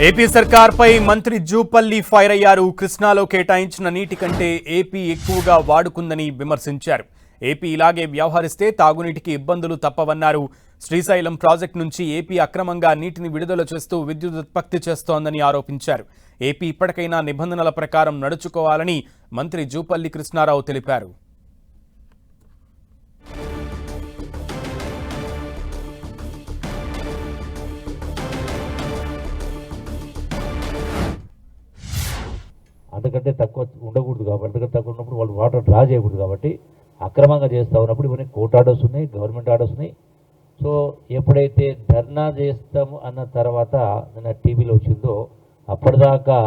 AP సర్కార్పై మంత్రి Jupally fire అయ్యారు. కృష్ణాలో కేటాయించిన నీటి కంటే ఏపీ ఎక్కువగా వాడుకుందని విమర్శించారు. ఏపీ ఇలాగే వ్యవహరిస్తే తాగునీటికి ఇబ్బందులు తప్పవన్నారు. శ్రీశైలం ప్రాజెక్టు నుంచి ఏపీ అక్రమంగా నీటిని విడుదల చేస్తూ విద్యుత్ ఉత్పత్తి చేస్తోందని ఆరోపించారు. ఏపీ ఇప్పటికైనా నిబంధనల ప్రకారం నడుచుకోవాలని మంత్రి జూపల్లి కృష్ణారావు తెలిపారు. అంతకంటే తక్కువ ఉండకూడదు కాబట్టి, అంతకంటే తక్కువ ఉన్నప్పుడు వాళ్ళు వాటర్ డ్రా చేయకూడదు కాబట్టి అక్రమంగా చేస్తూ ఉన్నప్పుడు ఇవన్నీ కోర్టు ఆర్డర్స్ ఉన్నాయి, గవర్నమెంట్ ఆర్డర్స్ ఉన్నాయి. సో ఎప్పుడైతే ధర్నా చేస్తాము అన్న తర్వాత నిన్న టీవీలో వచ్చిందో అప్పటిదాకా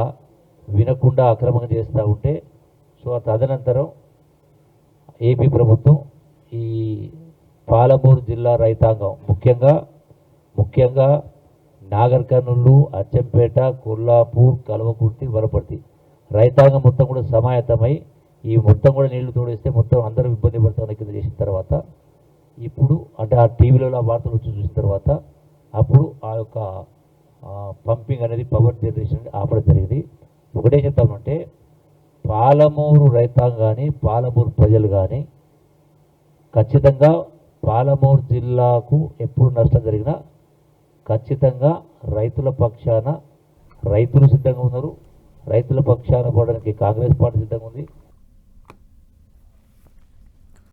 వినకుండా అక్రమంగా చేస్తూ ఉంటే సో తదనంతరం ఏపీ ప్రభుత్వం ఈ పాలమూరు జిల్లా రైతాంగం ముఖ్యంగా నాగర్ కర్నూలు, అచ్చంపేట, కొల్లాపూర్, కల్వకుర్తి, వనపర్తి రైతాంగం మొత్తం కూడా సమాయత్తమై ఈ మొత్తం కూడా నీళ్లు తోడేస్తే మొత్తం అందరూ ఇబ్బంది పడతామని కింద చేసిన తర్వాత ఇప్పుడు అంటే ఆ టీవీలో ఆ వార్తలు వచ్చి చూసిన తర్వాత అప్పుడు ఆ యొక్క పంపింగ్ అనేది పవర్ జనరేషన్ ఆపడం జరిగింది. ఒకటే చెప్తామంటే పాలమూరు రైతాంగం కానీ పాలమూరు ప్రజలు కానీ ఖచ్చితంగా పాలమూరు జిల్లాకు ఎప్పుడు నష్టం జరిగినా ఖచ్చితంగా రైతుల పక్షాన రైతులు సిద్ధంగా ఉన్నారు. రైతుల పక్షాన పోవడానికి కాంగ్రెస్ పార్టీ సిద్ధంగా ఉంది.